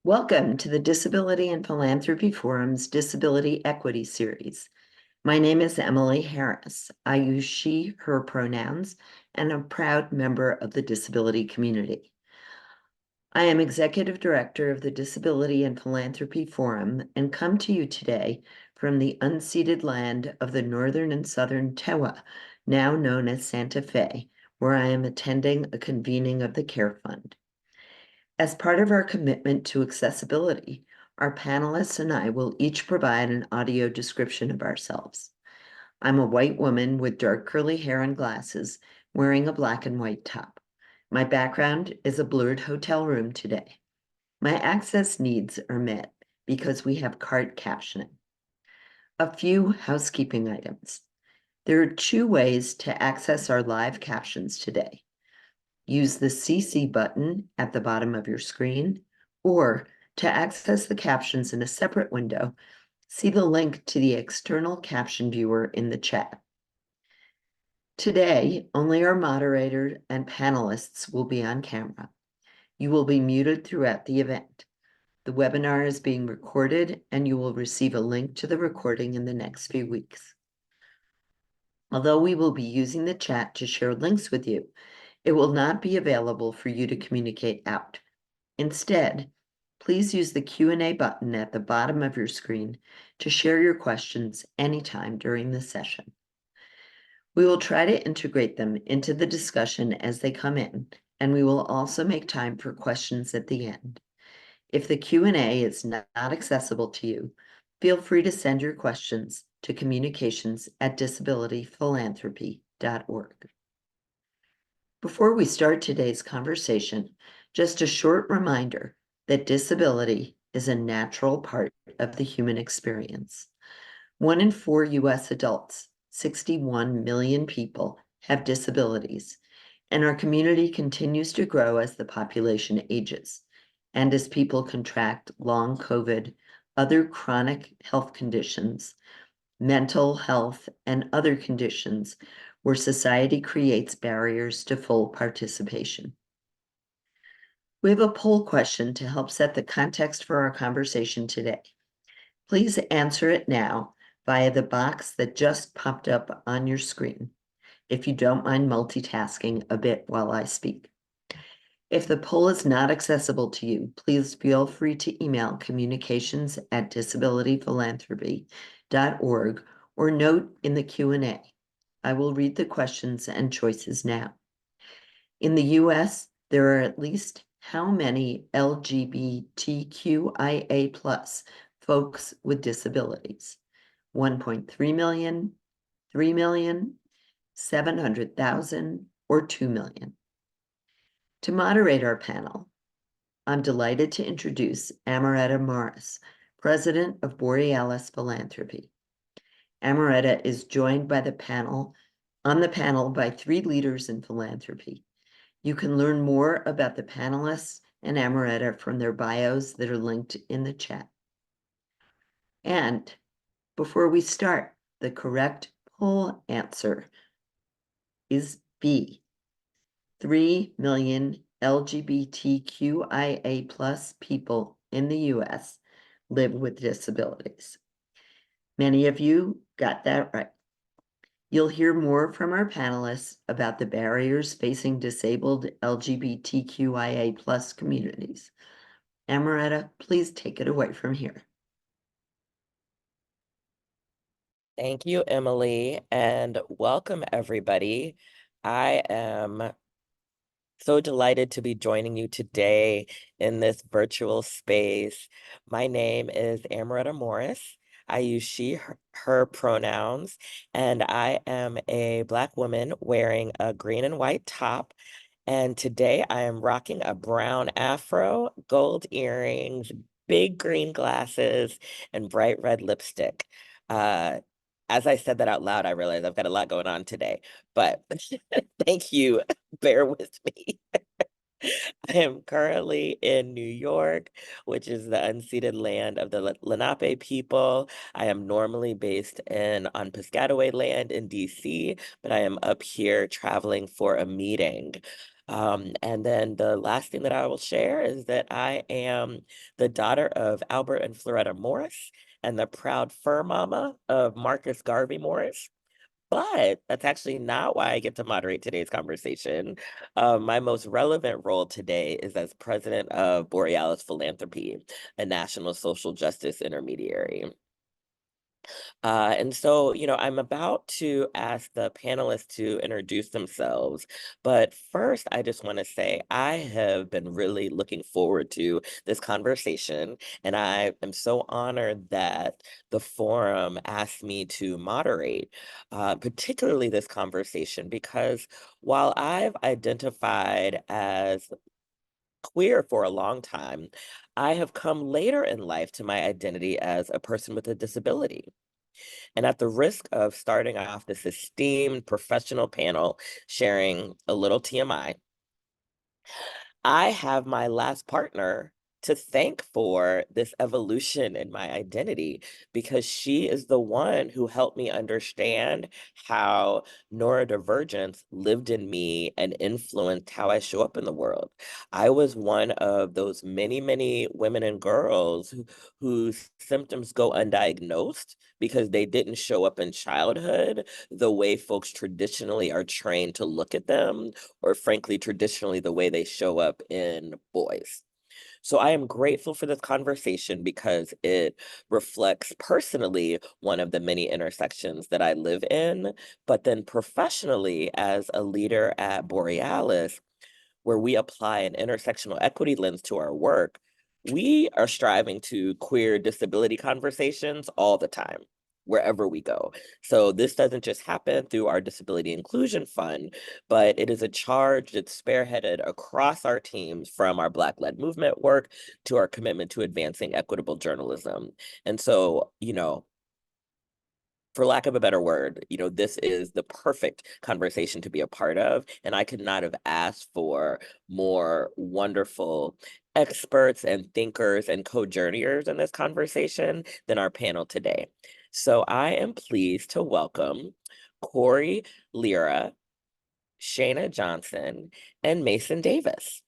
Welcome to the Disability and Philanthropy Forum's Disability Equity Series. My name is Emily Harris. I use she, her pronouns, and I'm a proud member of the disability community. I am Executive Director of the Disability and Philanthropy Forum and come to you today from the unceded land of the Northern and Southern Tewa, now known as Santa Fe, where I am attending a convening of the Care Fund. As part of our commitment to accessibility, our panelists and I will each provide an audio description of ourselves. I'm a white woman with dark curly hair and glasses, wearing a black and white top. My background is a blurred hotel room today. My access needs are met because we have cart captioning. A few housekeeping items. There are two ways to access our live captions today. Use the CC button at the bottom of your screen, or to access the captions in a separate window, see the link to the external caption viewer in the chat. Today, only our moderator and panelists will be on camera. You will be muted throughout the event. The webinar is being recorded and you will receive a link to the recording in the next few weeks. Although we will be using the chat to share links with you, it will not be available for you to communicate out. Instead, please use the Q&A button at the bottom of your screen to share your questions anytime during the session. We will try to integrate them into the discussion as they come in, and we will also make time for questions at the end. If the Q&A is not accessible to you, feel free to send your questions to communications@disabilityphilanthropy.org. Before we start today's conversation, just a short reminder that disability is a natural part of the human experience. 1 in 4 U.S. adults, 61 million people, have disabilities, and our community continues to grow as the population ages, and as people contract long COVID, other chronic health conditions, mental health, and other conditions where society creates barriers to full participation. We have a poll question to help set the context for our conversation today. Please answer it now via the box that just popped up on your screen, if you don't mind multitasking a bit while I speak. If the poll is not accessible to you, please feel free to email communications@disabilityphilanthropy.org or note in the Q&A. I will read the questions and choices now. In the US, there are at least how many LGBTQIA+ folks with disabilities? 1.3 million, 3 million, 700,000, or 2 million? To moderate our panel, I'm delighted to introduce Amoretta Morris, President of Borealis Philanthropy. Amoretta is joined by on the panel by 3 leaders in philanthropy. You can learn more about the panelists and Amoretta from their bios that are linked in the chat. And before we start, the correct poll answer is B. 3 million LGBTQIA+ people in the US live with disabilities. Many of you got that right. You'll hear more from our panelists about the barriers facing disabled LGBTQIA+ communities. Amoretta, please take it away from here. Thank you, Emily, and welcome everybody. I am so delighted to be joining you today in this virtual space. My name is Amoretta Morris. I use she, her pronouns, and I am a Black woman wearing a green and white top. And today I am rocking a brown afro, gold earrings, big green glasses, and bright red lipstick. As I said that out loud, I realized I've got a lot going on today, but thank you. Bear with me. I am currently in New York, which is the unceded land of the Lenape people. I am normally based on Piscataway land in DC, but I am up here traveling for a meeting. And then the last thing that I will share is that I am the daughter of Albert and Floretta Morris and the proud fur mama of Marcus Garvey Morris. But that's actually not why I get to moderate today's conversation. My most relevant role today is as president of Borealis Philanthropy, a national social justice intermediary. And so, I'm about to ask the panelists to introduce themselves. But first, I just want to say I have been really looking forward to this conversation. And I am so honored that the forum asked me to moderate, particularly this conversation, because while I've identified as queer for a long time, I have come later in life to my identity as a person with a disability. And at the risk of starting off this esteemed professional panel sharing a little TMI, I have my last partner to thank for this evolution in my identity because she is the one who helped me understand how neurodivergence lived in me and influenced how I show up in the world. I was one of those many, many women and girls whose symptoms go undiagnosed because they didn't show up in childhood the way folks traditionally are trained to look at them, or frankly, traditionally, the way they show up in boys. So I am grateful for this conversation because it reflects personally one of the many intersections that I live in, but then professionally as a leader at Borealis, where we apply an intersectional equity lens to our work, we are striving to queer disability conversations all the time, wherever we go. So this doesn't just happen through our Disability Inclusion Fund, but it is a charge that's spearheaded across our teams from our Black-led movement work to our commitment to advancing equitable journalism. And so, for lack of a better word, this is the perfect conversation to be a part of. And I could not have asked for more wonderful experts and thinkers and co-journeyers in this conversation than our panel today. So I am pleased to welcome Cory, Lira, Shaena Johnson, and Masen Davis.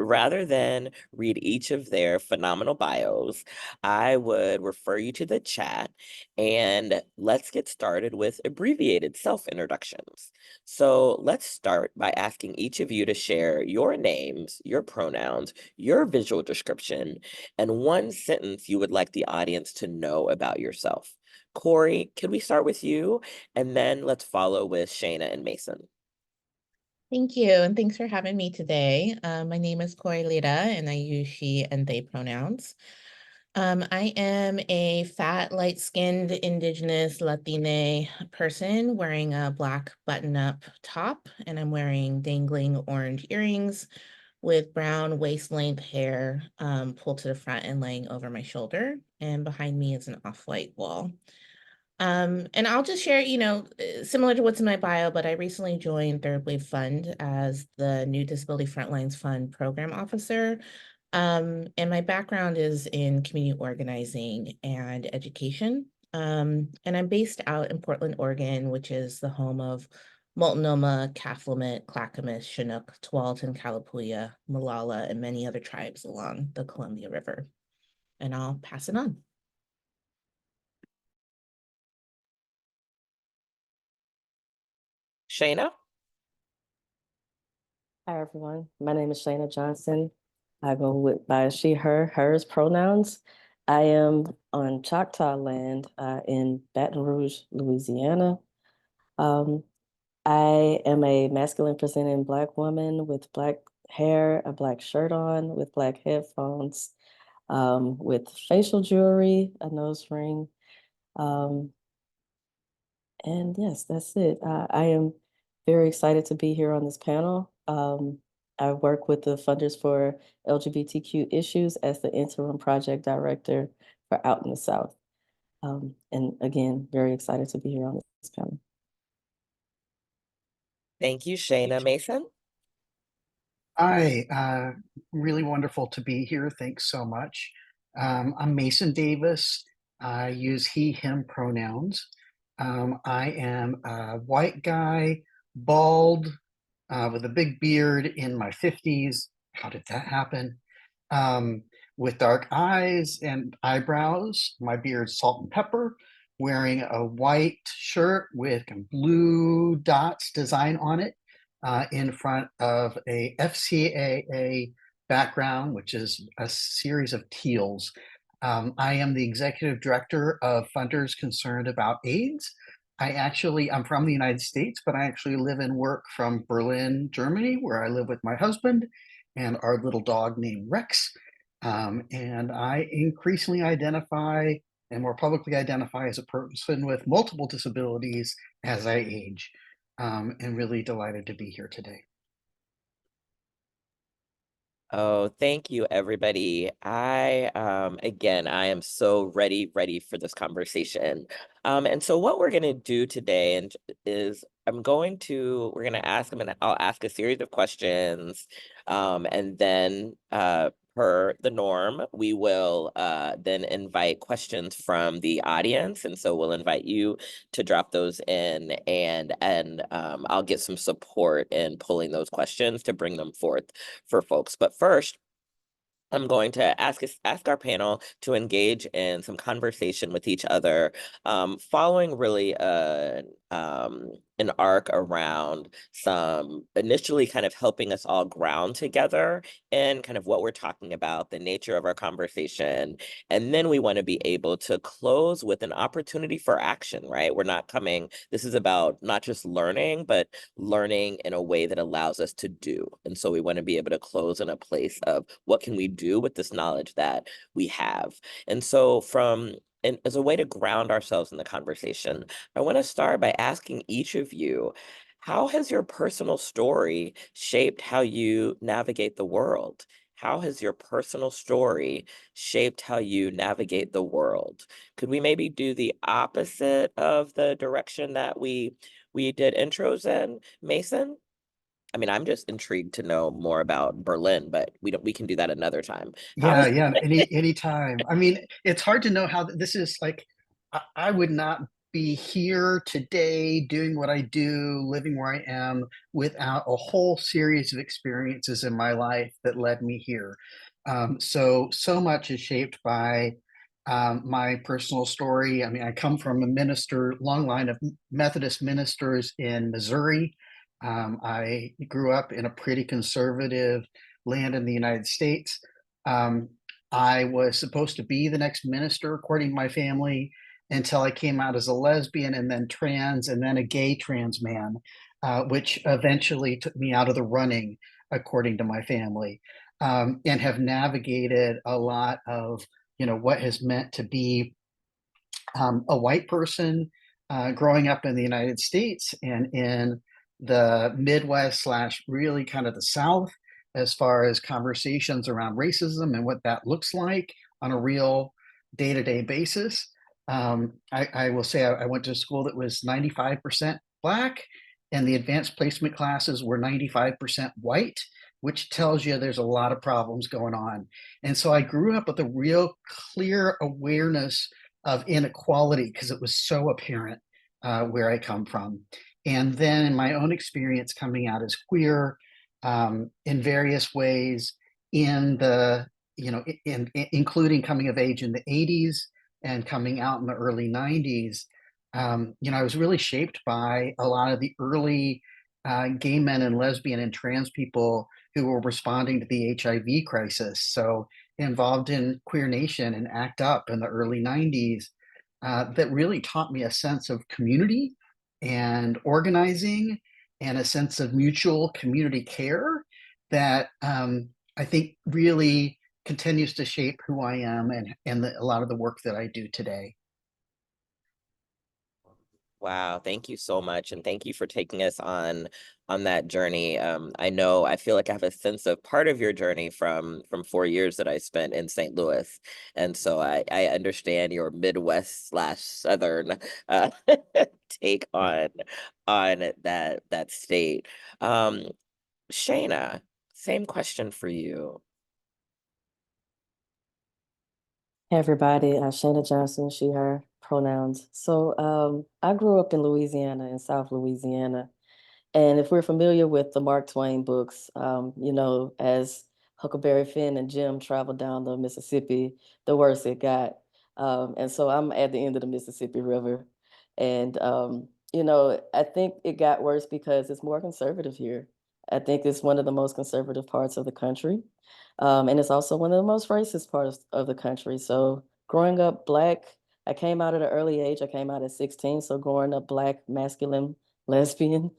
Rather than read each of their phenomenal bios, I would refer you to the chat and let's get started with abbreviated self-introductions. So let's start by asking each of you to share your names, your pronouns, your visual description, and one sentence you would like the audience to know about yourself. Cory, can we start with you? And then let's follow with Shaena and Masen. Thank you, and thanks for having me today. My name is Cory Lira, and I use she and they pronouns. I am a fat, light-skinned, Indigenous Latina person wearing a black button-up top, and I'm wearing dangling orange earrings with brown waist-length hair pulled to the front and laying over my shoulder, and behind me is an off-white wall. And I'll just share, similar to what's in my bio, but I recently joined Third Wave Fund as the new Disability Frontlines Fund program officer. And my background is in community organizing and education. And I'm based out in Portland, Oregon, which is the home of Multnomah, Clackamas, Clackamas, Chinook, Tualatin, Kalapuya, Molalla, and many other tribes along the Columbia River. And I'll pass it on. Shaena? Hi, everyone. My name is Shaena Johnson. I go with by she, her, hers pronouns. I am on Choctaw land in Baton Rouge, Louisiana. Um, I am a masculine presenting Black woman with Black hair, a Black shirt on, with Black headphones, with facial jewelry, a nose ring. Um, and yes, that's it. I am very excited to be here on this panel. I work with the funders for LGBTQ issues as the interim project director for Out in the South. And again, very excited to be here on this panel. Thank you, Shaena. Masen? Hi, really wonderful to be here. Thanks so much. I'm Masen Davis. I use he, him pronouns. I am a white guy, bald, with a big beard in my 50s. How did that happen? With dark eyes and eyebrows, my beard's salt and pepper, wearing a white shirt with blue dots design on it, in front of a FCAA background, which is a series of teals. I am the executive director of Funders Concerned About AIDS. I'm from the United States, but I actually live and work from Berlin, Germany, where I live with my husband and our little dog named Rex. And I increasingly identify and more publicly identify as a person with multiple disabilities as I age. And really delighted to be here today. Oh, thank you, everybody. Again, I am so ready for this conversation. And so what we're gonna do today is we're gonna ask them, and I'll ask a series of questions. And then per the norm, we will then invite questions from the audience. And so we'll invite you to drop those in, and I'll get some support in pulling those questions to bring them forth for folks. But first, I'm going to ask our panel to engage in some conversation with each other, following really an arc around some initially kind of helping us all ground together in kind of what we're talking about, the nature of our conversation. And then we want to be able to close with an opportunity for action, right? This is about not just learning, but learning in a way that allows us to do. And so we want to be able to close in a place of what can we do with this knowledge that we have. And so and as a way to ground ourselves in the conversation, I want to start by asking each of you, how has your personal story shaped how you navigate the world? How has your personal story shaped how you navigate the world? Could we maybe do the opposite of the direction that we did intros in, Masen? I mean, I'm just intrigued to know more about Berlin, but we can do that another time. Yeah, yeah, anytime. I mean, it's hard to know how this is like. I would not be here today doing what I do, living where I am, without a whole series of experiences in my life that led me here. So much is shaped by my personal story. I mean, I come from a long line of Methodist ministers in Missouri. I grew up in a pretty conservative land in the United States. Um, I was supposed to be the next minister, according to my family, until I came out as a lesbian and then trans and then a gay trans man, which eventually took me out of the running, according to my family, and have navigated a lot of, what has meant to be a white person growing up in the United States and in the Midwest slash really kind of the South, as far as conversations around racism and what that looks like on a real day-to-day basis. I will say I went to a school that was 95% Black, and the advanced placement classes were 95% white, which tells you there's a lot of problems going on. And so I grew up with a real clear awareness of inequality because it was so apparent where I come from. And then in my own experience coming out as queer in various ways in the, including coming of age in the 80s and coming out in the early 90s, I was really shaped by a lot of the early gay men and lesbian and trans people who were responding to the HIV crisis. So involved in Queer Nation and ACT UP in the early 90s, that really taught me a sense of community and organizing and a sense of mutual community care that I think really continues to shape who I am and a lot of the work that I do today. Wow, thank you so much. And thank you for taking us on that journey. I feel like I have a sense of part of your journey from 4 years that I spent in St. Louis. And so I understand your Midwest slash Southern take on that state. Shaena, same question for you. Hey everybody, Shaena Johnson, she, her pronouns. So I grew up in Louisiana, in South Louisiana, And if we're familiar with the Mark Twain books, you know, as Huckleberry Finn and Jim traveled down the Mississippi, the worse it got. And so I'm at the end of the Mississippi River. And, you know, I think it got worse because it's more conservative here. I think it's one of the most conservative parts of the country. And it's also one of the most racist parts of the country. So growing up Black, I came out at an early age. I came out at 16. So growing up Black, masculine, lesbian,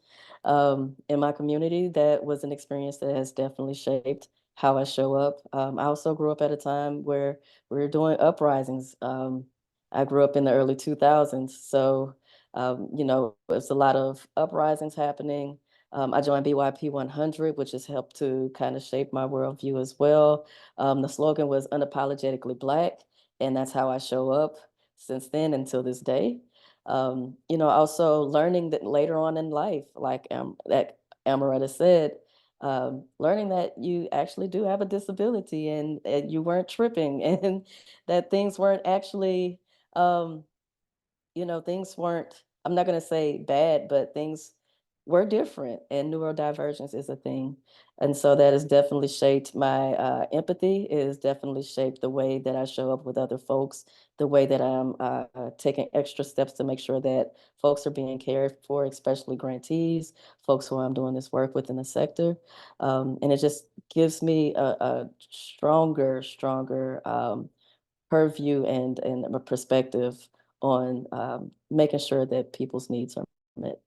in my community, that was an experience that has definitely shaped how I show up. I also grew up at a time where we were doing uprisings. I grew up in the early 2000s. So, you know, there's a lot of uprisings happening. I joined BYP 100, which has helped to kind of shape my worldview as well. The slogan was unapologetically Black, and that's how I show up since then until this day. You know, also learning that later on in life, like that Amoretta said, learning that you actually do have a disability and you weren't tripping and that things weren't actually um, you know, things weren't, I'm not going to say bad, but things were different and neurodivergence is a thing. And so that has definitely shaped my empathy, it has definitely shaped the way that I show up with other folks, the way that I'm taking extra steps to make sure that folks are being cared for, especially grantees, folks who I'm doing this work with in the sector. And it just gives me a stronger purview and a perspective on making sure that people's needs are met.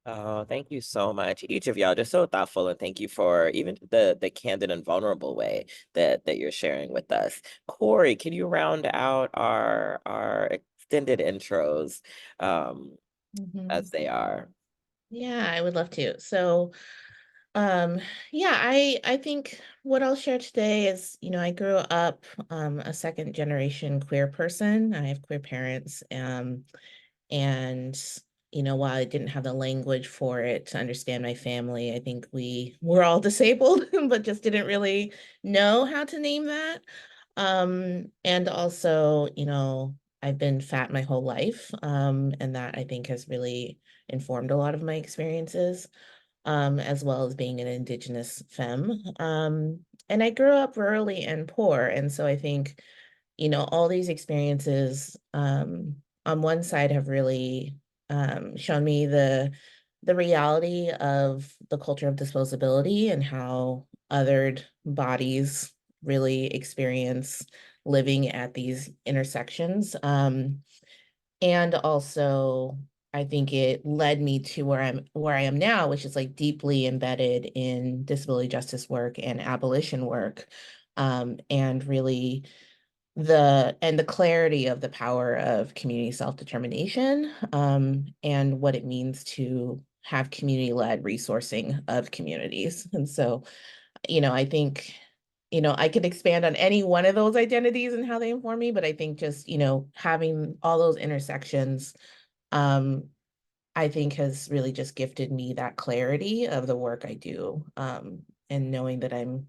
Oh, thank you so much. Each of y'all just so thoughtful, and thank you for even the candid and vulnerable way that you're sharing with us. Cory, can you round out our extended intros as they are? Yeah, I would love to. So, yeah, I think what I'll share today is, you know, I grew up a second generation queer person. I have queer parents, and you know, while I didn't have the language for it to understand my family, I think we were all disabled, but just didn't really know how to name that. And also, you know, I've been fat my whole life, and that I think has really informed a lot of my experiences, as well as being an Indigenous femme. And I grew up rurally and poor, and so I think, you know, all these experiences, on one side have really shown me the reality of the culture of disposability and how othered bodies really experience living at these intersections. And also, I think it led me to where I am now, which is like deeply embedded in disability justice work and abolition work, and really the clarity of the power of community self-determination, and what it means to have community-led resourcing of communities. And so, you know, I think, you know, I could expand on any one of those identities and how they inform me, but I think just, you know, having all those intersections, um, I think has really just gifted me that clarity of the work I do, and knowing that I'm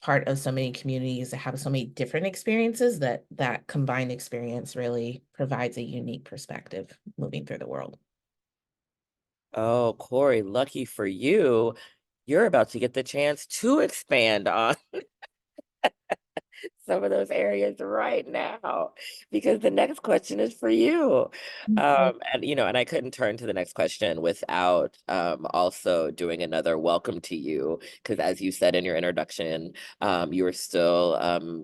part of so many communities that have so many different experiences, that combined experience really provides a unique perspective moving through the world. Oh, Cory, lucky for you, you're about to get the chance to expand on some of those areas right now, because the next question is for you. And you know, and I couldn't turn to the next question without also doing another welcome to you, because as you said in your introduction, you are still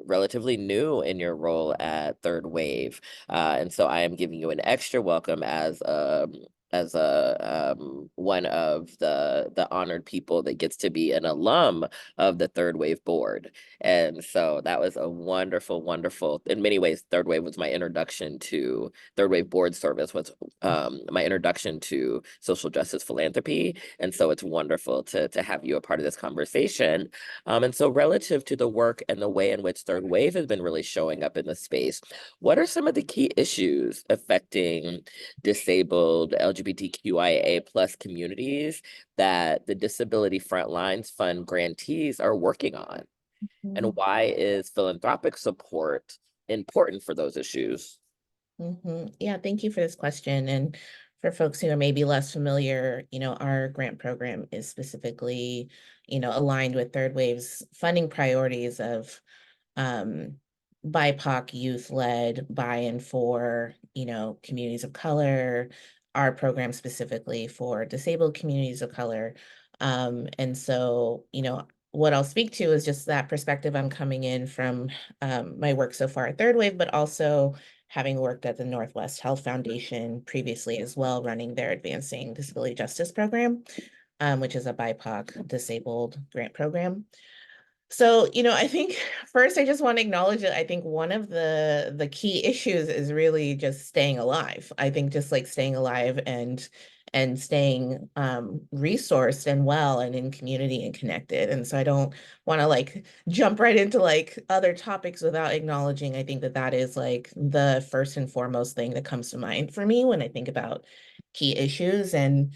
relatively new in your role at Third Wave, and so I am giving you an extra welcome as a one of the honored people that gets to be an alum of the Third Wave board. And so that was a wonderful, wonderful, in many ways, Third Wave was my introduction to Third Wave board service, was my introduction to social justice philanthropy. And so it's wonderful to have you a part of this conversation. And so relative to the work and the way in which Third Wave has been really showing up in the space, what are some of the key issues affecting disabled LGBTQIA plus communities that the Disability Frontlines Fund grantees are working on? And why is philanthropic support important for those issues? Yeah, thank you for this question. And for folks who are maybe less familiar, our grant program is specifically, aligned with Third Wave's funding priorities of BIPOC youth-led buy-in for, communities of color, our program specifically for disabled communities of color. And so, what I'll speak to is just that perspective I'm coming in from my work so far at Third Wave, but also having worked at the Northwest Health Foundation previously as well, running their Advancing Disability Justice program, which is a BIPOC disabled grant program. So, I think first I just want to acknowledge that I think one of the key issues is really just staying alive. I think just like staying alive and staying resourced and well and in community and connected. And so I don't want to like jump right into like other topics without acknowledging, I think that is like the first and foremost thing that comes to mind for me when I think about key issues. And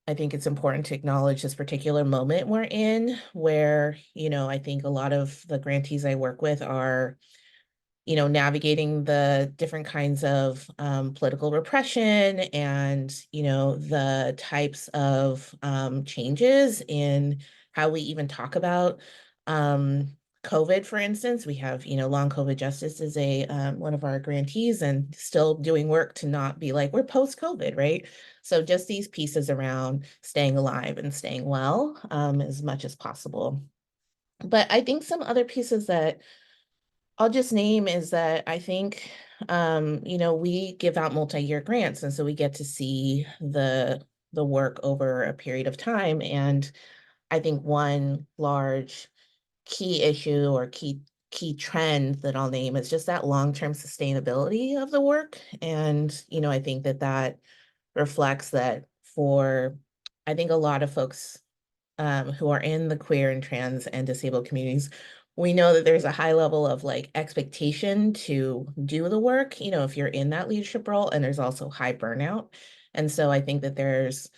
I think it's important to acknowledge this particular moment we're in where, I think a lot of the grantees I work with are, navigating the different kinds of political repression and, the types of changes in how we even talk about COVID, for instance. We have, Long COVID Justice is a one of our grantees and still doing work to not be like, we're post-COVID, right? So just these pieces around staying alive and staying well as much as possible. But I think some other pieces that I'll just name is that I think, we give out multi-year grants, and so we get to see the work over a period of time. And I think one large key issue or key trend that I'll name is just that long-term sustainability of the work. And, I think that reflects that for, I think a lot of folks who are in the queer and trans and disabled communities, we know that there's a high level of like expectation to do the work, if you're in that leadership role, and there's also high burnout. And so I think that there's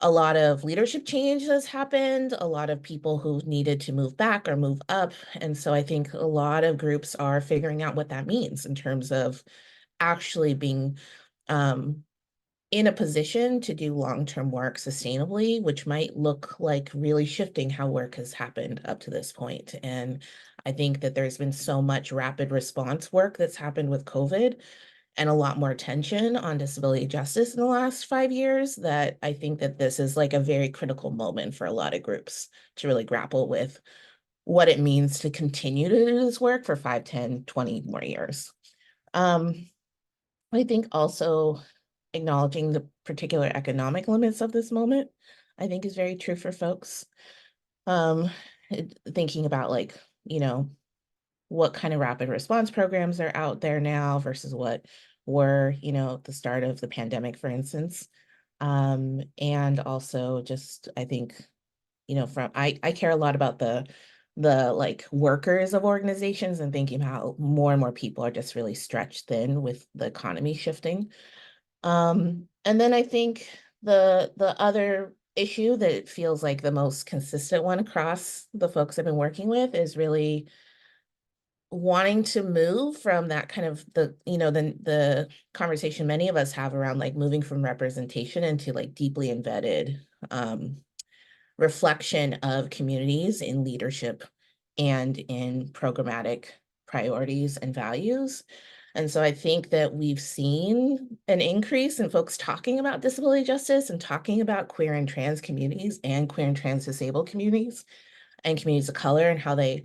a lot of leadership change that's happened, a lot of people who needed to move back or move up. And so I think a lot of groups are figuring out what that means in terms of actually being in a position to do long-term work sustainably, which might look like really shifting how work has happened up to this point. And I think that there's been so much rapid response work that's happened with COVID and a lot more attention on disability justice in the last 5 years that I think that this is like a very critical moment for a lot of groups to really grapple with what it means to continue to do this work for 5, 10, 20 more years. I think also acknowledging the particular economic limits of this moment, I think is very true for folks. Thinking about like, what kind of rapid response programs are out there now versus what were, at the start of the pandemic, for instance. And also just, I think, I care a lot about the like workers of organizations and thinking how more and more people are just really stretched thin with the economy shifting. And then I think the other issue that feels like the most consistent one across the folks I've been working with is really wanting to move from that kind of the conversation many of us have around like moving from representation into like deeply embedded reflection of communities in leadership and in programmatic priorities and values. And so I think that we've seen an increase in folks talking about disability justice and talking about queer and trans communities and queer and trans disabled communities and communities of color and how they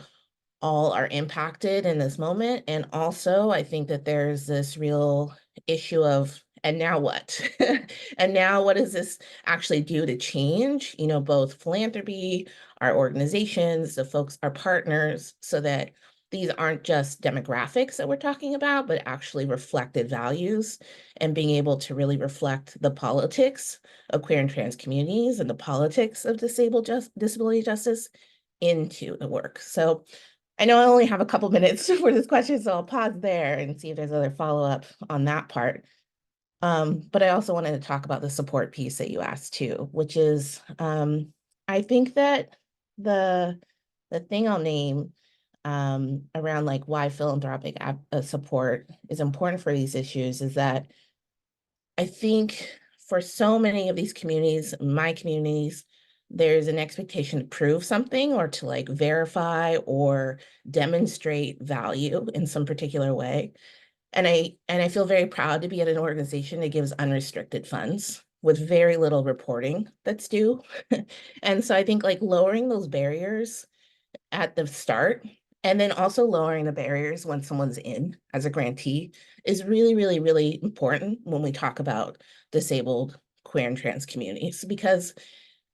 all are impacted in this moment. And also, I think that there's this real issue of, and now what? And now what does this actually do to change, both philanthropy, our organizations, the folks, our partners, so that these aren't just demographics that we're talking about, but actually reflected values and being able to really reflect the politics of queer and trans communities and the politics of disability justice into the work. So I know I only have a couple minutes for this question, so I'll pause there and see if there's other follow-up on that part. But I also wanted to talk about the support piece that you asked too, which is I think that the thing I'll name around like why philanthropic support is important for these issues is that I think for so many of these communities, my communities, there's an expectation to prove something or to like verify or demonstrate value in some particular way. And I feel very proud to be at an organization that gives unrestricted funds with very little reporting that's due. And so I think like lowering those barriers at the start and then also lowering the barriers when someone's in as a grantee is really, really, really important when we talk about disabled, queer, and trans communities, because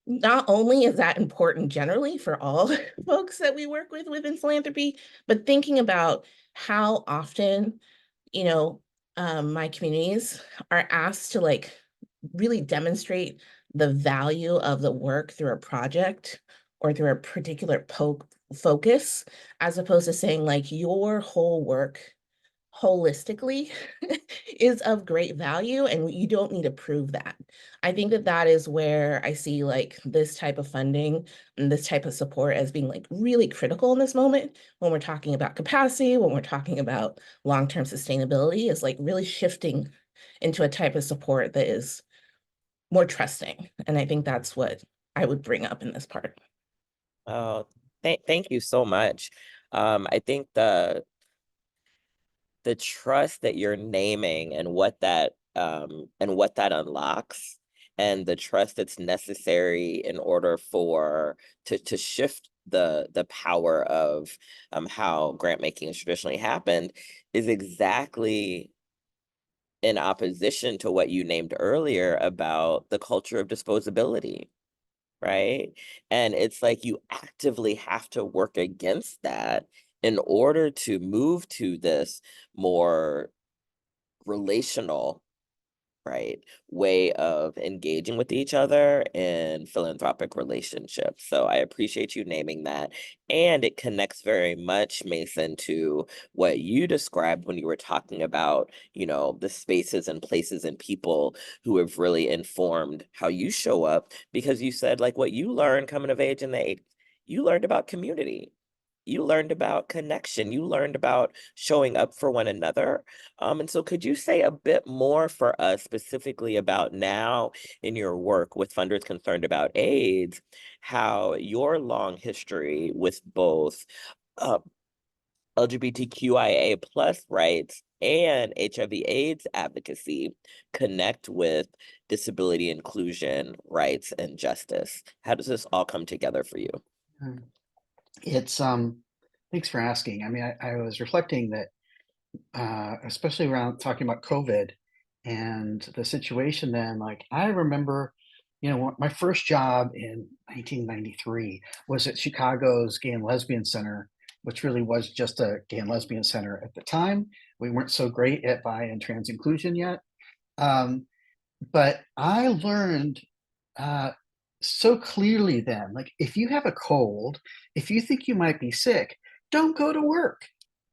not only is that important generally for all folks that we work with within philanthropy, but thinking about how often, you know, my communities are asked to like really demonstrate the value of the work through a project or through a particular focus, as opposed to saying like your whole work holistically is of great value and you don't need to prove that. I think that that is where I see like this type of funding and this type of support as being like really critical in this moment when we're talking about capacity, when we're talking about long-term sustainability, is like really shifting into a type of support that is more trusting. And I think that's what I would bring up in this part. Oh, thank you so much. I think the trust that you're naming and what that unlocks, and the trust that's necessary in order for to shift the power of how grant making has traditionally happened, is exactly in opposition to what you named earlier about the culture of disposability, right? And it's like you actively have to work against that in order to move to this more relational, right, way of engaging with each other in philanthropic relationships. So I appreciate you naming that. And it connects very much, Masen, to what you described when you were talking about, you know, the spaces and places and people who have really informed how you show up, because you said like what you learned coming of age in the you learned about community. You learned about connection. You learned about showing up for one another. And so could you say a bit more for us specifically about now in your work with funders concerned about AIDS, how your long history with both uh, LGBTQIA plus rights and HIV AIDS advocacy connect with disability inclusion, rights, and justice? How does this all come together for you? It's thanks for asking. I mean, I was reflecting that especially around talking about COVID and the situation then, like I remember, you know, my first job in 1993 was at Chicago's Gay and Lesbian Center, which really was just a gay and lesbian center at the time. We weren't so great at bi and trans inclusion yet. Um, but I learned uh, so clearly then, like if you have a cold, if you think you might be sick, don't go to work.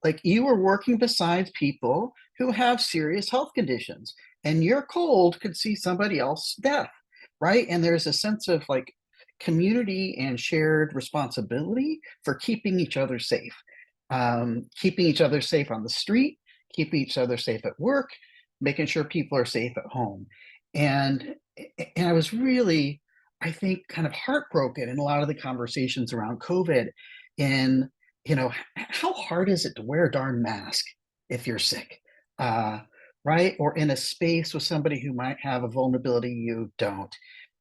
Like you are working beside people who have serious health conditions, and your cold could see somebody else's death, right? And there's a sense of like community and shared responsibility for keeping each other safe, keeping each other safe on the street, keeping each other safe at work, making sure people are safe at home. And I was really, I think, kind of heartbroken in a lot of the conversations around COVID. And you know, how hard is it to wear a darn mask if you're sick, right? Or in a space with somebody who might have a vulnerability you don't.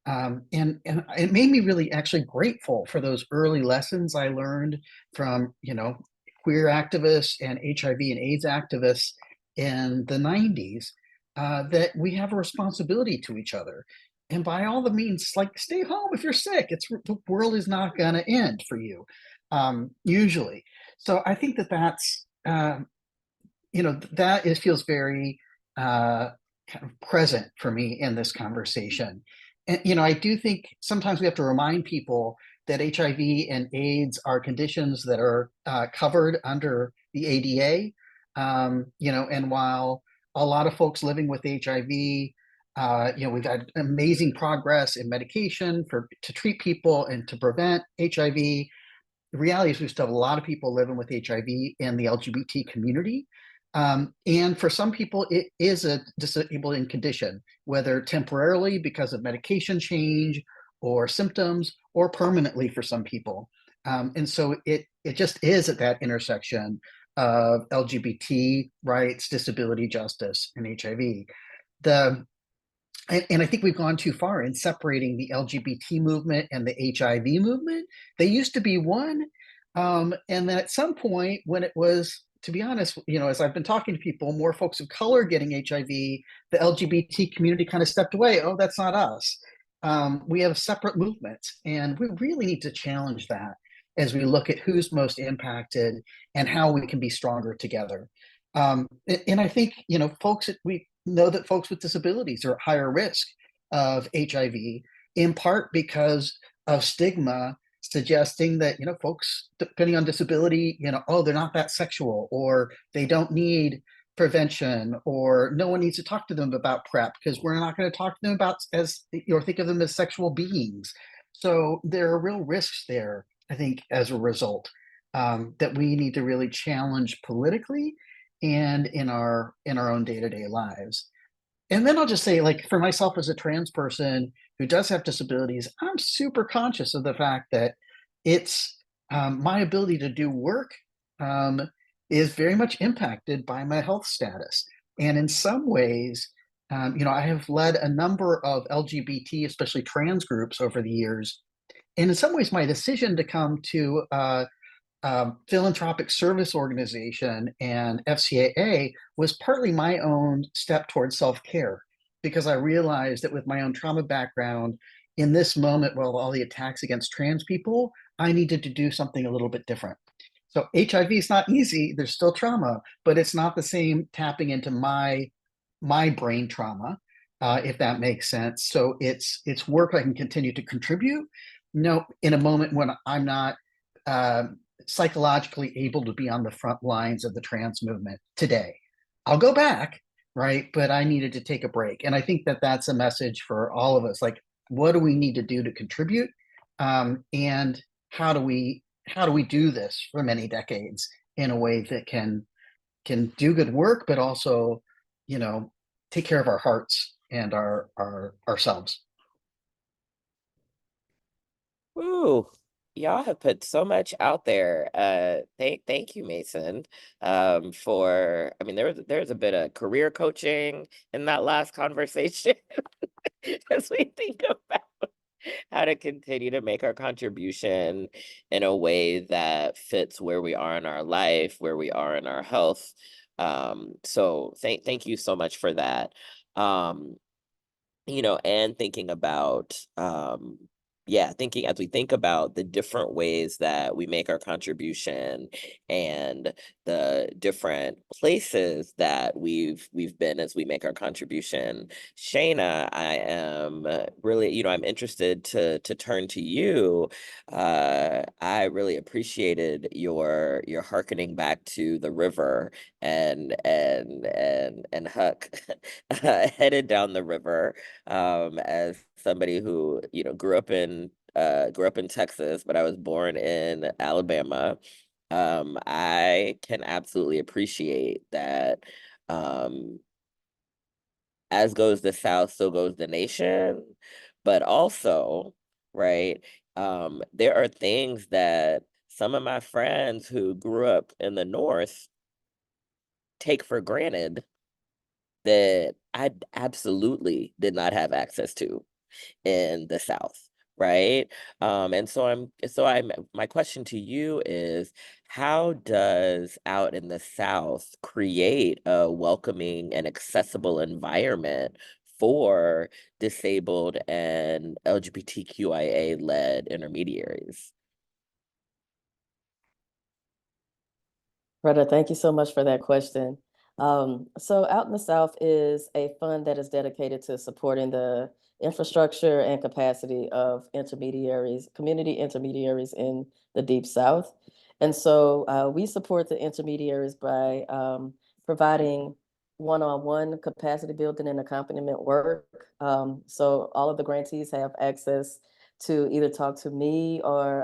And it made me really actually grateful for those early lessons I learned from, you know, queer activists and HIV and AIDS activists in the 90s, that we have a responsibility to each other. And by all the means, like stay home if you're sick. It's the world is not going to end for you, usually. So I think that that's you know, that is feels very kind of present for me in this conversation. And you know, I do think sometimes we have to remind people that HIV and AIDS are conditions that are covered under the ADA. You know, and while a lot of folks living with HIV, you know, we've had amazing progress in medication for to treat people and to prevent HIV. The reality is we still have a lot of people living with HIV in the LGBT community. And for some people, it is a disabling condition, whether temporarily because of medication change or symptoms, or permanently for some people. And so it just is at that intersection of LGBT rights, disability justice, and HIV. And I think we've gone too far in separating the LGBT movement and the HIV movement. They used to be one. And then at some point, when it was, to be honest, as I've been talking to people, more folks of color getting HIV, the LGBT community kind of stepped away. Oh, that's not us. We have separate movements, and we really need to challenge that as we look at who's most impacted and how we can be stronger together. And I think, we know that folks with disabilities are at higher risk of HIV, in part because of stigma suggesting that, folks, depending on disability, oh, they're not that sexual, or they don't need prevention, or no one needs to talk to them about PrEP because we're not going to talk to them about think of them as sexual beings. So there are real risks there, I think, as a result, that we need to really challenge politically and in our own day-to-day lives. And then I'll just say, like, for myself as a trans person who does have disabilities, I'm super conscious of the fact that it's my ability to do work is very much impacted by my health status. And in some ways, I have led a number of LGBT, especially trans groups over the years. And in some ways, my decision to come to philanthropic service organization and FCAA was partly my own step towards self-care, because I realized that with my own trauma background, in this moment, with all the attacks against trans people, I needed to do something a little bit different. So HIV is not easy. There's still trauma, but it's not the same tapping into my brain trauma, if that makes sense. So it's work I can continue to contribute. In a moment when I'm not psychologically able to be on the front lines of the trans movement today. I'll go back, right? But I needed to take a break. And I think that that's a message for all of us. Like, what do we need to do to contribute? And how do we do this for many decades in a way that can do good work, but also, take care of our hearts and ourselves. Ooh, y'all have put so much out there. Thank you, Masen. There's a bit of career coaching in that last conversation as we think about how to continue to make our contribution in a way that fits where we are in our life, where we are in our health. So thank you so much for that. And thinking about thinking as we think about the different ways that we make our contribution and the different places that we've been as we make our contribution. Shaena, I am really, I'm interested to turn to you. I really appreciated your hearkening back to the river and Huck headed down the river, as somebody who grew up in Texas, but I was born in Alabama. I can absolutely appreciate that. As goes the South, so goes the nation. But also, right, there are things that some of my friends who grew up in the North take for granted that I absolutely did not have access to in the South, right? And so my question to you is, how does out in the South create a welcoming and accessible environment for disabled and LGBTQIA-led intermediaries? Retta, thank you so much for that question. So Out in the South is a fund that is dedicated to supporting the infrastructure and capacity of intermediaries, community intermediaries in the Deep South. And so we support the intermediaries by providing one-on-one capacity building and accompaniment work. So all of the grantees have access to either talk to me or,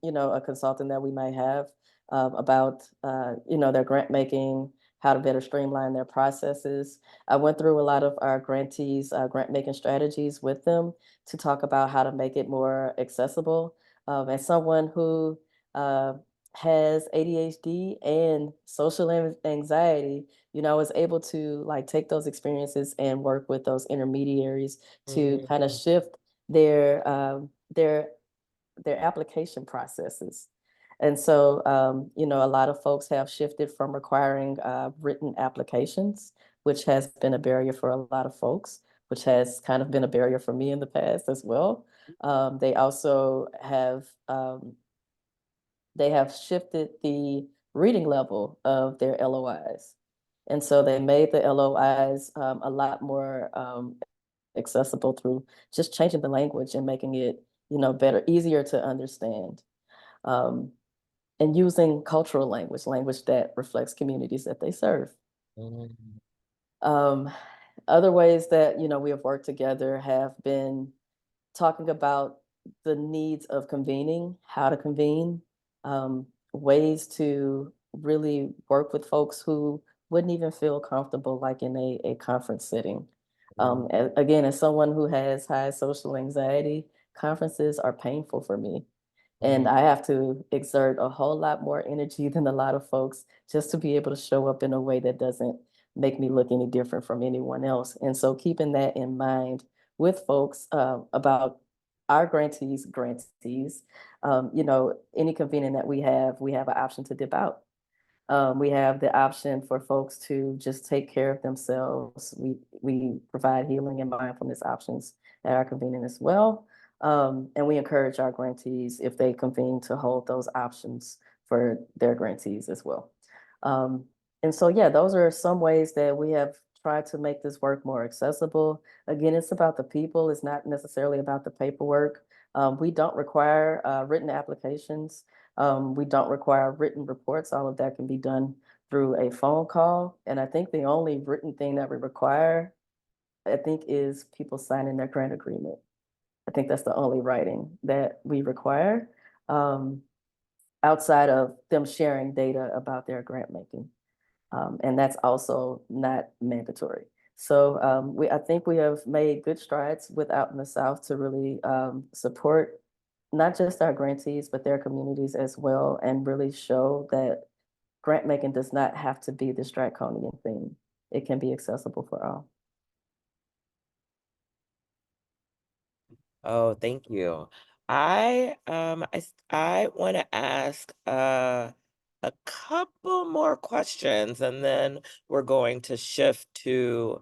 a consultant that we might have about, their grant making, how to better streamline their processes. I went through a lot of our grantees, grant making strategies with them to talk about how to make it more accessible. As someone who has ADHD and social anxiety, I was able to like take those experiences and work with those intermediaries to kind of shift their application processes. And so, a lot of folks have shifted from requiring written applications, which has been a barrier for a lot of folks, which has kind of been a barrier for me in the past as well. They also have shifted the reading level of their LOIs. And so they made the LOIs a lot more accessible through just changing the language and making it, better, easier to understand. And using cultural language that reflects communities that they serve. Um, Other ways that, we have worked together have been talking about the needs of convening, how to convene, ways to really work with folks who wouldn't even feel comfortable like in a conference setting. Again, as someone who has high social anxiety, conferences are painful for me. And I have to exert a whole lot more energy than a lot of folks just to be able to show up in a way that doesn't make me look any different from anyone else. And so keeping that in mind with folks about our grantees, any convening that we have an option to dip out. We have the option for folks to just take care of themselves. We provide healing and mindfulness options at our convening as well. And we encourage our grantees, if they convene, to hold those options for their grantees as well. And so, yeah, those are some ways that we have tried to make this work more accessible. Again, it's about the people. It's not necessarily about the paperwork. We don't require written applications. We don't require written reports. All of that can be done through a phone call. And I think the only written thing that we require, is people signing their grant agreement. I think that's the only writing that we require, outside of them sharing data about their grant making. And that's also not mandatory. So I think we have made good strides with Out in the South to really support not just our grantees, but their communities as well, and really show that grant making does not have to be this draconian thing. It can be accessible for all. Oh, thank you. I want to ask a couple more questions, and then we're going to shift to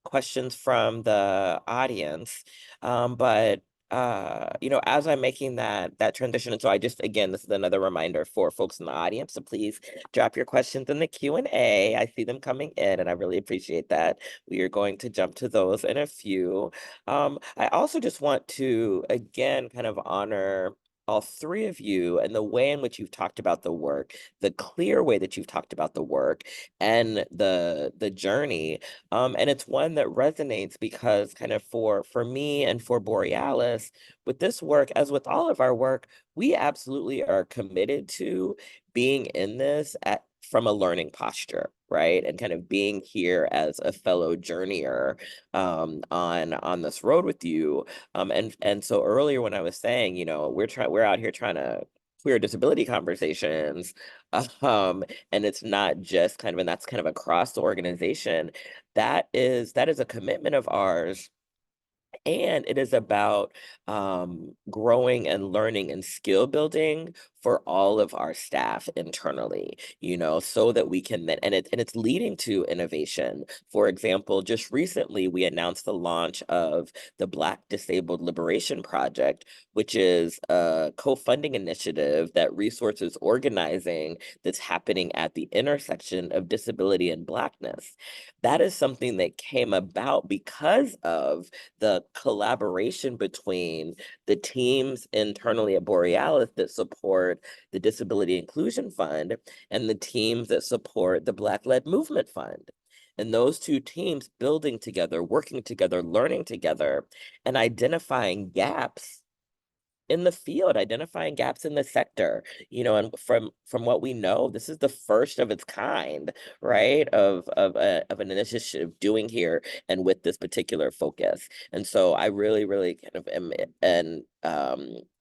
questions from the audience. But as I'm making that transition, and so again, this is another reminder for folks in the audience, so please drop your questions in the Q&A. I see them coming in, and I really appreciate that. We are going to jump to those in a few. I also just want to, again, kind of honor all three of you and the way in which you've talked about the work, the clear way that you've talked about the work and the journey. And it's one that resonates because kind of for me and for Borealis, with this work, as with all of our work, we absolutely are committed to being in this from a learning posture, right? And kind of being here as a fellow journeyer on this road with you. And so earlier when I was saying, we're out here trying to queer disability conversations, and it's not just kind of, and that's kind of across the organization. That is a commitment of ours. And it is about growing and learning and skill building for all of our staff internally, so that we can then, and it's leading to innovation. For example, just recently we announced the launch of the Black Disabled Liberation Project, which is a co-funding initiative that resources organizing that's happening at the intersection of disability and Blackness. That is something that came about because of the collaboration between the teams internally at Borealis that support the Disability Inclusion Fund and the teams that support the Black-led Movement Fund. And those two teams building together, working together, learning together, and identifying gaps in the field, identifying gaps in the sector, you know, and from what we know, this is the first of its kind, right, of an initiative doing here and with this particular focus. And so I really, really kind of am, and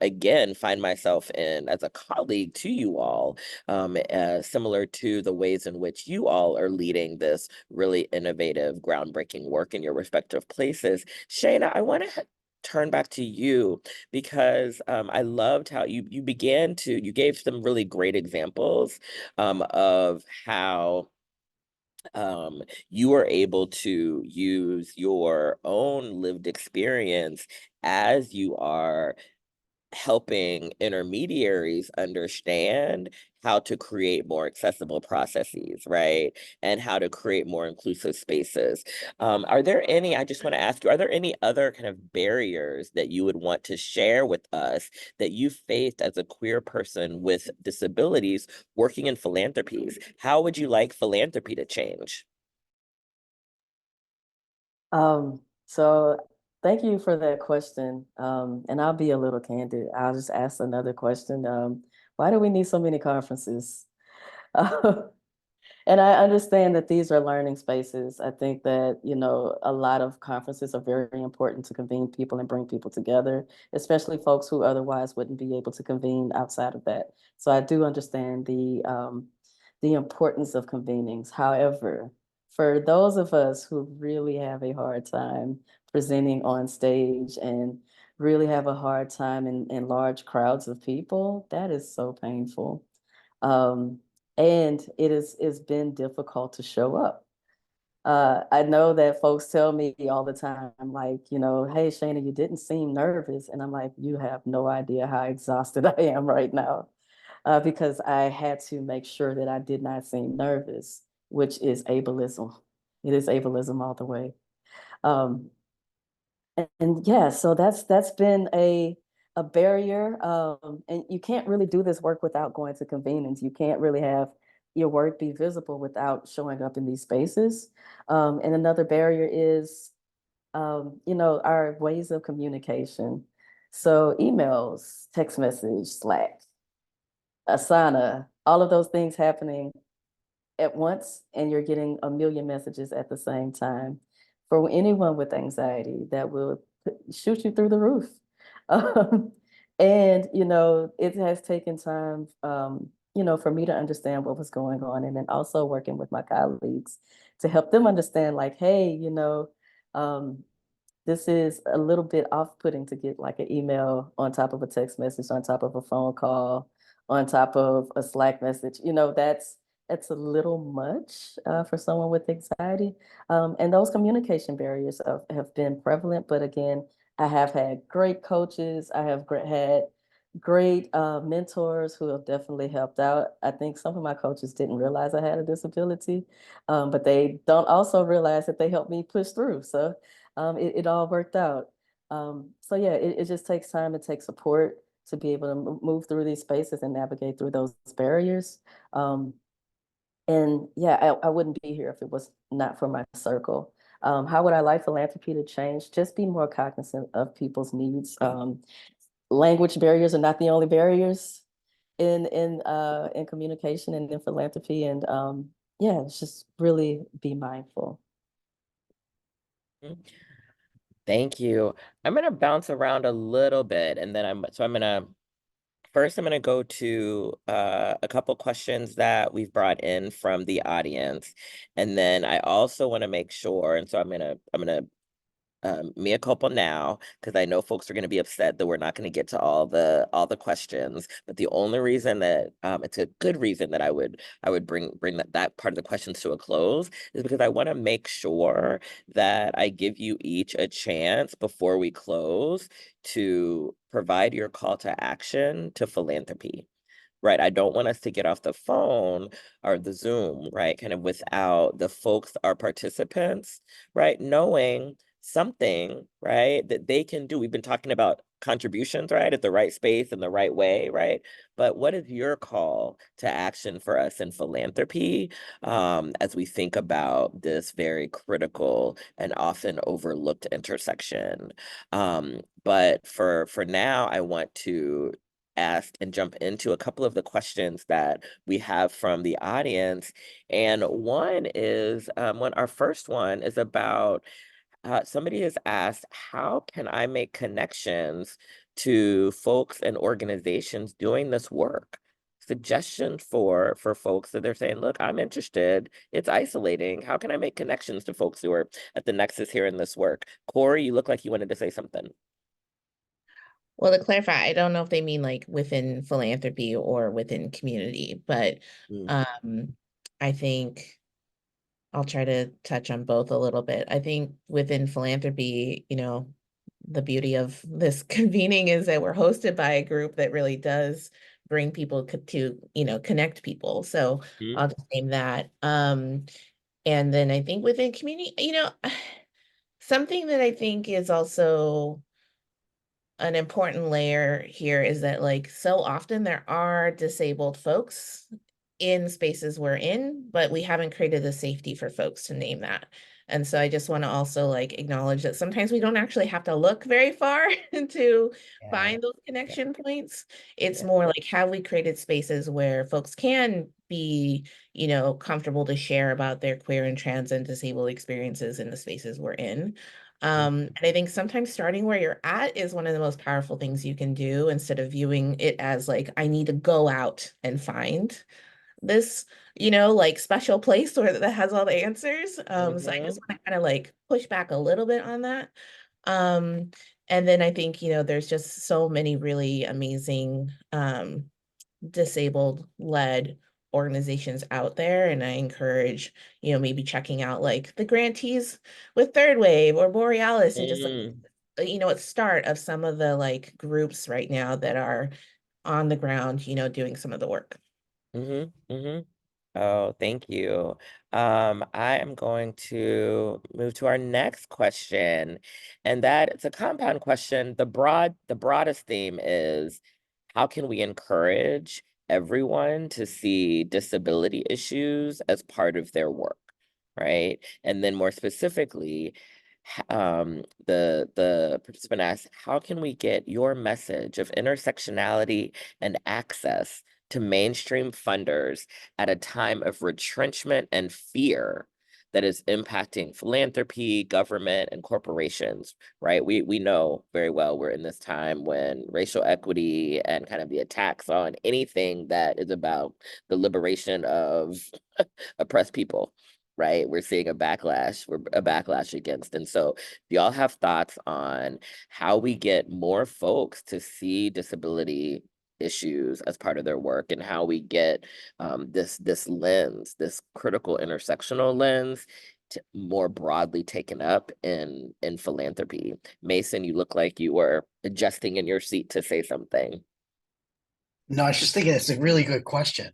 again, find myself in, as a colleague to you all, similar to the ways in which you all are leading this really innovative, groundbreaking work in your respective places. Shaena, I want to turn back to you because I loved how you gave some really great examples of how you are able to use your own lived experience as you are helping intermediaries understand how to create more accessible processes, right? And how to create more inclusive spaces. I just want to ask you, are there any other kind of barriers that you would want to share with us that you faced as a queer person with disabilities working in philanthropies? How would you like philanthropy to change? So thank you for that question. And I'll be a little candid. I'll just ask another question. Why do we need so many conferences? And I understand that these are learning spaces. I think that, you know, a lot of conferences are very important to convene people and bring people together, especially folks who otherwise wouldn't be able to convene outside of that. So I do understand the importance of convenings. However, for those of us who really have a hard time presenting on stage and really have a hard time in large crowds of people, that is so painful. Um, and it's been difficult to show up. I know that folks tell me all the time, like, you know, hey, Shaena, you didn't seem nervous. And I'm like, you have no idea how exhausted I am right now, because I had to make sure that I did not seem nervous, which is ableism. It is ableism all the way. Um, and yeah, so that's been a barrier. And you can't really do this work without going to convenings. You can't really have your work be visible without showing up in these spaces. And another barrier is, you know, our ways of communication. So emails, text message, Slack, Asana, all of those things happening at once, and you're getting a million messages at the same time. For anyone with anxiety, that will shoot you through the roof. Um, and, you know, it has taken time, you know, for me to understand what was going on, and then also working with my colleagues to help them understand, like, hey, you know, um, this is a little bit off-putting to get like an email on top of a text message, on top of a phone call, on top of a Slack message. You know, that's a little much for someone with anxiety. And those communication barriers have been prevalent. But again, I have had great coaches. I have had great mentors who have definitely helped out. I think some of my coaches didn't realize I had a disability, but they don't also realize that they helped me push through. So it all worked out. So yeah, it just takes time. It takes support to be able to move through these spaces and navigate through those barriers. And yeah, I wouldn't be here if it was not for my circle. How would I like philanthropy to change? Just be more cognizant of people's needs. Language barriers are not the only barriers in communication and in philanthropy. And yeah, just really be mindful. Mhm. Thank you. I'm going to bounce around a little bit, and then I'm going to first, I'm going to go to a couple questions that we've brought in from the audience, and then I also want to make sure, and so I'm gonna mea culpa now, because I know folks are going to be upset that we're not going to get to all the questions. But the only reason that it's a good reason that I would bring that part of the questions to a close is because I want to make sure that I give you each a chance before we close to provide your call to action to philanthropy. Right. I don't want us to get off the phone or the Zoom, right, kind of without the folks, our participants, right, knowing something, right, that they can do. We've been talking about contributions, right, at the right space in the right way, right? But what is your call to action for us in philanthropy as we think about this very critical and often overlooked intersection? But for now, I want to ask and jump into a couple of the questions that we have from the audience. And one is, our first one is about somebody has asked, how can I make connections to folks and organizations doing this work? Suggestions for folks that they're saying, look, I'm interested. It's isolating. How can I make connections to folks who are at the nexus here in this work? Cory, you look like you wanted to say something. Well, to clarify, I don't know if they mean like within philanthropy or within community, but I think I'll try to touch on both a little bit. I think within philanthropy, the beauty of this convening is that we're hosted by a group that really does bring people to, connect people. So I'll just name that. And then I think within community, something that I think is also an important layer here is that like so often there are disabled folks in spaces we're in, but we haven't created the safety for folks to name that. And so I just want to also like acknowledge that sometimes we don't actually have to look very far to find those connection points. It's more like, have we created spaces where folks can be, comfortable to share about their queer and trans and disabled experiences in the spaces we're in. And I think sometimes starting where you're at is one of the most powerful things you can do instead of viewing it as like, I need to go out and find this, like special place where that has all the answers. So I just want to kind of like push back a little bit on that. And then I think, there's just so many really amazing disabled led organizations out there. And I encourage, maybe checking out like the grantees with Third Wave or Borealis and just like, a start of some of the like groups right now that are on the ground, doing some of the work. Oh, thank you. I am going to move to our next question, and that it's a compound question. The broadest theme is, how can we encourage everyone to see disability issues as part of their work, right? And then more specifically, the participant asks, how can we get your message of intersectionality and access to mainstream funders at a time of retrenchment and fear that is impacting philanthropy, government, and corporations, right? We know very well we're in this time when racial equity and kind of the attacks on anything that is about the liberation of oppressed people, right? We're seeing a backlash against. And so do y'all have thoughts on how we get more folks to see disability issues as part of their work, and how we get this lens, this critical intersectional lens, more broadly taken up in philanthropy? Masen, you look like you were adjusting in your seat to say something. No, I was just thinking it's a really good question.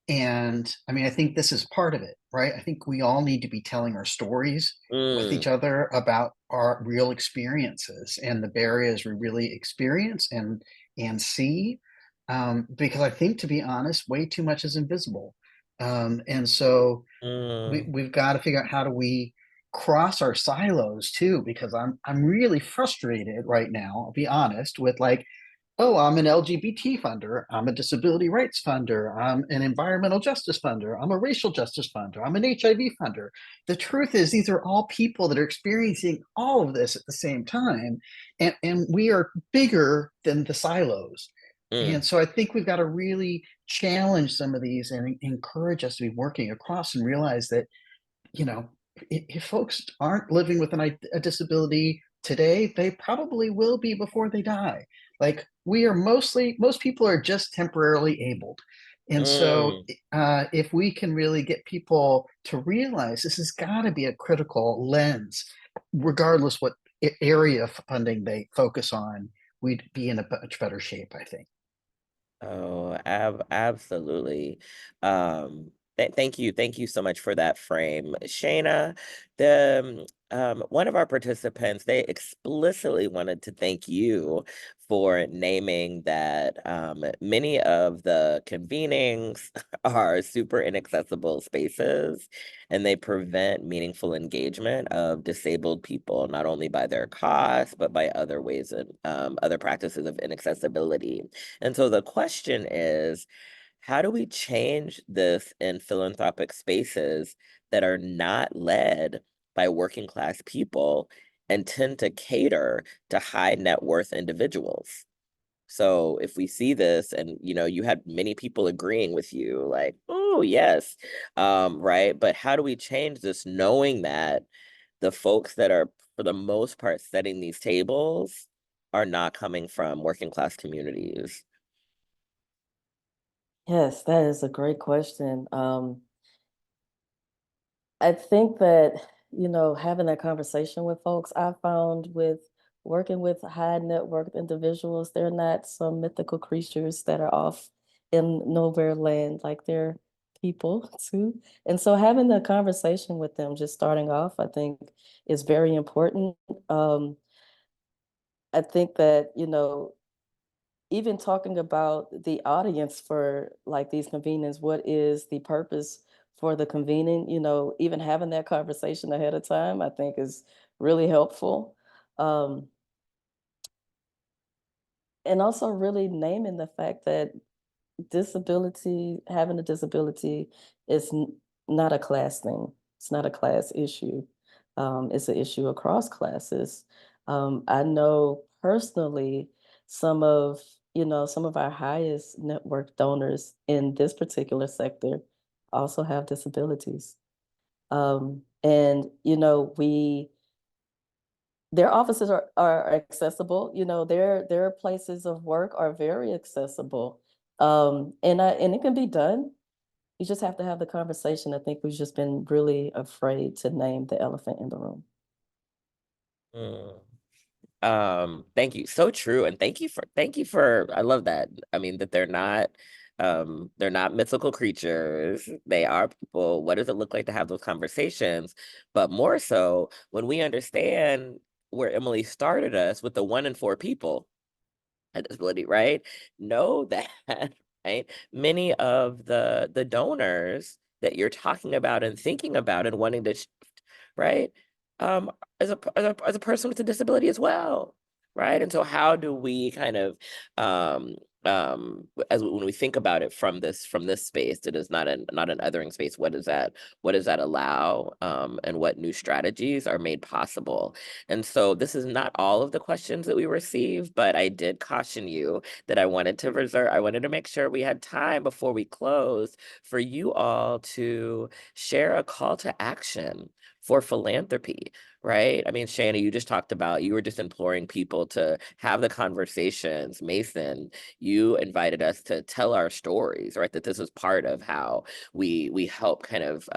And I mean, I think this is part of it, right? I think we all need to be telling our stories with each other about our real experiences and the barriers we really experience and see. Because I think, to be honest, way too much is invisible. And so we've got to figure out how do we cross our silos too, because I'm really frustrated right now, I'll be honest, with like, oh, I'm an LGBT funder, I'm a disability rights funder, I'm an environmental justice funder, I'm a racial justice funder, I'm an HIV funder. The truth is, these are all people that are experiencing all of this at the same time, and we are bigger than the silos. And so I think we've got to really challenge some of these and encourage us to be working across and realize that, if folks aren't living with a disability today, they probably will be before they die. Like, most people are just temporarily abled. And so if we can really get people to realize this has got to be a critical lens, regardless what area of funding they focus on, we'd be in a much better shape, I think. Oh, absolutely. Thank you so much for that frame, Shaena. one of our participants, they explicitly wanted to thank you for naming that many of the convenings are super inaccessible spaces, and they prevent meaningful engagement of disabled people, not only by their cost, but by other ways and other practices of inaccessibility. And so the question is, how do we change this in philanthropic spaces that are not led by working class people and tend to cater to high net worth individuals? So if we see this, and you had many people agreeing with you, like, oh yes, right? But how do we change this, knowing that the folks that are, for the most part, setting these tables are not coming from working class communities? Yes, that is a great question. I think that, having that conversation with folks, I found with working with high net worth individuals, they're not some mythical creatures that are off in nowhere land, like they're people too. And so having the conversation with them, just starting off, I think is very important. I think that, even talking about the audience for like these convenings, what is the purpose for the convening, even having that conversation ahead of time, I think is really helpful. Um, and also really naming the fact that having a disability is not a class thing. It's not a class issue. It's an issue across classes. I know personally some of our highest network donors in this particular sector also have disabilities. And their offices are accessible. Their places of work are very accessible. And it can be done. You just have to have the conversation. I think we've just been really afraid to name the elephant in the room. Thank you. So true. And thank you for, I love that. I mean, that they're not mythical creatures. They are people. What does it look like to have those conversations? But more so when we understand where Emily started us with the 1 in 4 people at disability, right? Know that, right? Many of the donors that you're talking about and thinking about and wanting to right? As a person with a disability as well, right? And so how do we kind of when we think about it from this space that is not an othering space, what does that allow, and what new strategies are made possible? And so this is not all of the questions that we receive, but I did caution you that I wanted to make sure we had time before we close for you all to share a call to action for philanthropy, right? I mean, Shaena, you just talked about, you were just imploring people to have the conversations. Masen, you invited us to tell our stories, right? That this is part of how we help kind of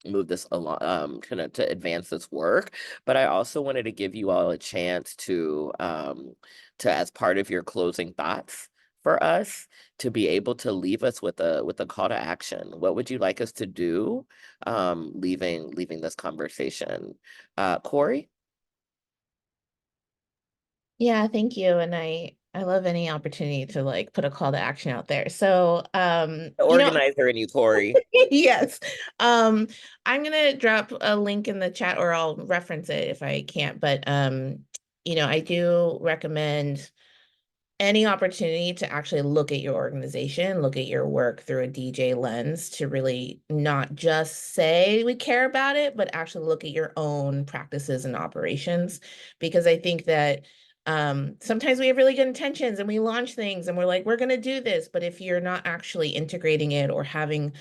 move this along, kind of to advance this work. But I also wanted to give you all a chance to as part of your closing thoughts for us, to be able to leave us with a call to action. What would you like us to do, leaving this conversation? Cory? Yeah, thank you. And I love any opportunity to like put a call to action out there. So The organizer in you, Cory. yes. I'm gonna drop a link in the chat, or I'll reference it if I can't. But I do recommend any opportunity to actually look at your organization, look at your work through a DJ lens, to really not just say we care about it, but actually look at your own practices and operations. Because I think that sometimes we have really good intentions and we launch things and we're like, we're going to do this. But if you're not actually integrating it or having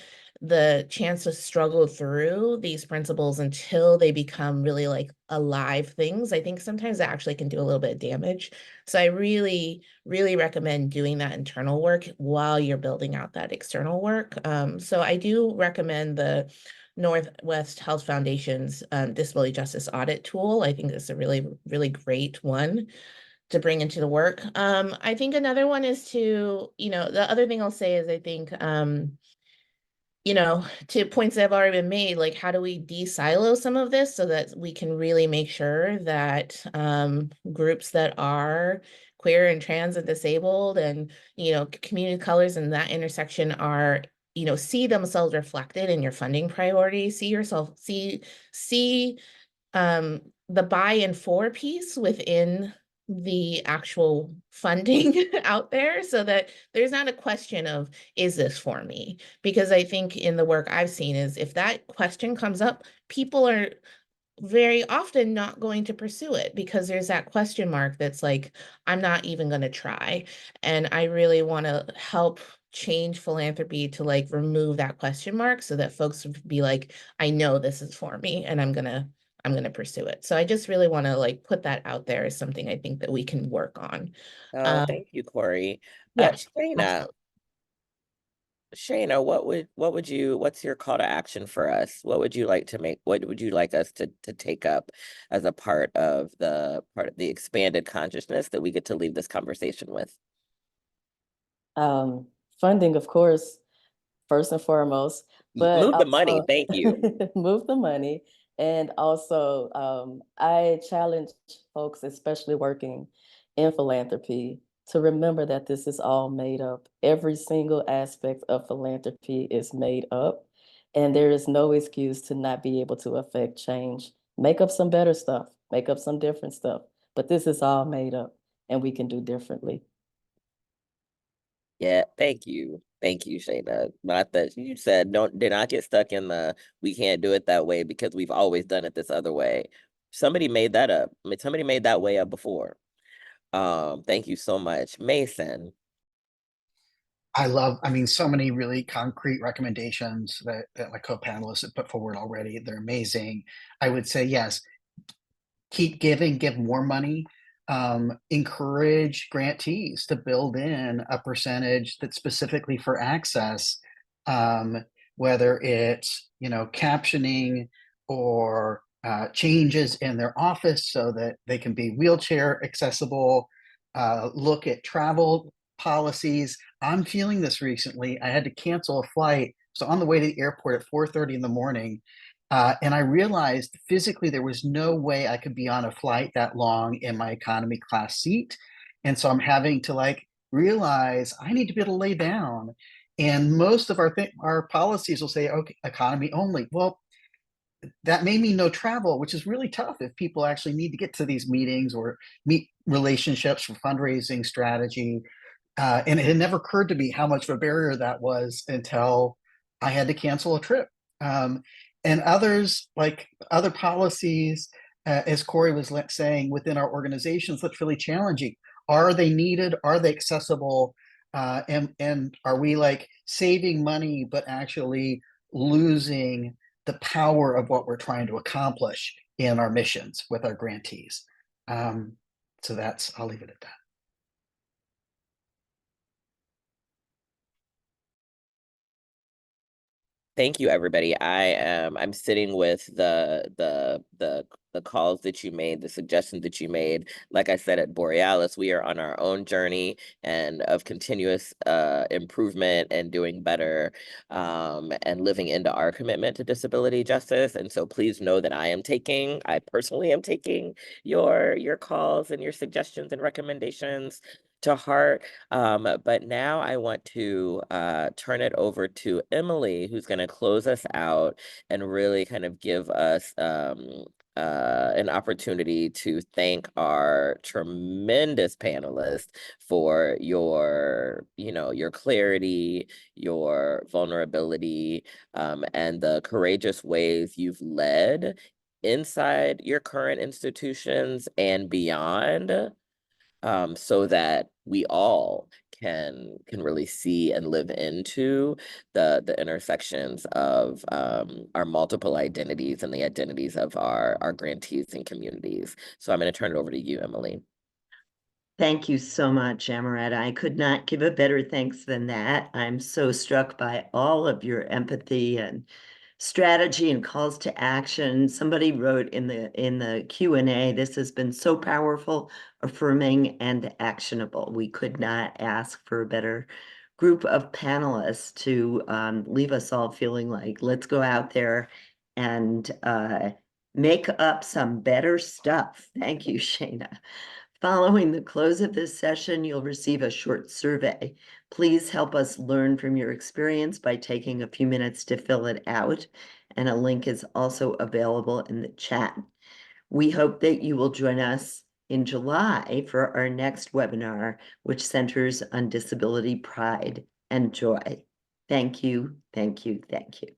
the chance to struggle through these principles until they become really like alive things, I think sometimes that actually can do a little bit of damage. So I really, really recommend doing that internal work while you're building out that external work. So I do recommend the Northwest Health Foundation's Disability Justice Audit tool. I think it's a really, really great one to bring into the work. I think another one is to, the other thing I'll say is I think you know, to points that have already been made, like how do we de-silo some of this so that we can really make sure that groups that are queer and trans and disabled and, you know, community colors and that intersection are, you know, see themselves reflected in your funding priorities, see the buy-in for piece within the actual funding out there so that there's not a question of, is this for me? Because I think in the work I've seen is if that question comes up, people are very often not going to pursue it because there's that question mark that's like, I'm not even going to try. And I really want to help change philanthropy to like remove that question mark so that folks would be like, I know this is for me and I'm gonna pursue it. So I just really want to like put that out there as something I think that we can work on. Oh, thank you, Cory. Yeah. Shaena, what's your call to action for us? What would you like to make, what would you like us to take up as a part of the expanded consciousness that we get to leave this conversation with? Funding, of course, first and foremost, but Move the money, also thank you. move the money. And also, I challenge folks, especially working in philanthropy, to remember that this is all made up. Every single aspect of philanthropy is made up, and there is no excuse to not be able to affect change. Make up some better stuff, make up some different stuff, but this is all made up, and we can do differently. Yeah, thank you. Thank you, Shaena. Not that you said did not get stuck in the we can't do it that way because we've always done it this other way. Somebody made that up. I mean, somebody made that way up before. Thank you so much. Masen. I mean, so many really concrete recommendations that my co-panelists have put forward already. They're amazing. I would say, yes, keep giving, give more money, encourage grantees to build in a percentage that's specifically for access, whether it's, you know, captioning or changes in their office so that they can be wheelchair accessible, look at travel policies. I'm feeling this recently. I had to cancel a flight. So on the way to the airport at 4:30 in the morning, and I realized physically there was no way I could be on a flight that long in my economy class seat. And so I'm having to like realize I need to be able to lay down. And most of our policies will say, okay, economy only. Well, that may mean no travel, which is really tough if people actually need to get to these meetings or meet relationships for fundraising strategy. And it had never occurred to me how much of a barrier that was until I had to cancel a trip. And others, like other policies, as Cory was saying, within our organizations, that's really challenging. Are they needed? Are they accessible? And are we like saving money, but actually losing the power of what we're trying to accomplish in our missions with our grantees? So I'll leave it at that. Thank you, everybody. I'm sitting with the calls that you made, the suggestions that you made. Like I said at Borealis, we are on our own journey and of continuous improvement and doing better and living into our commitment to disability justice. And so please know that I personally am taking your calls and your suggestions and recommendations to heart. But now I want to turn it over to Emily, who's going to close us out and really kind of give us an opportunity to thank our tremendous panelists for your clarity, your vulnerability, and the courageous ways you've led inside your current institutions and beyond, so that we all can really see and live into the intersections of our multiple identities and the identities of our grantees and communities. So I'm going to turn it over to you, Emily. Thank you so much, Amoretta. I could not give a better thanks than that. I'm so struck by all of your empathy and strategy and calls to action. Somebody wrote in the Q&A, this has been so powerful, affirming, and actionable. We could not ask for a better group of panelists to leave us all feeling like, let's go out there and make up some better stuff. Thank you, Shaena. Following the close of this session, you'll receive a short survey. Please help us learn from your experience by taking a few minutes to fill it out, and a link is also available in the chat. We hope that you will join us in July for our next webinar, which centers on disability pride and joy. Thank you, thank you, thank you.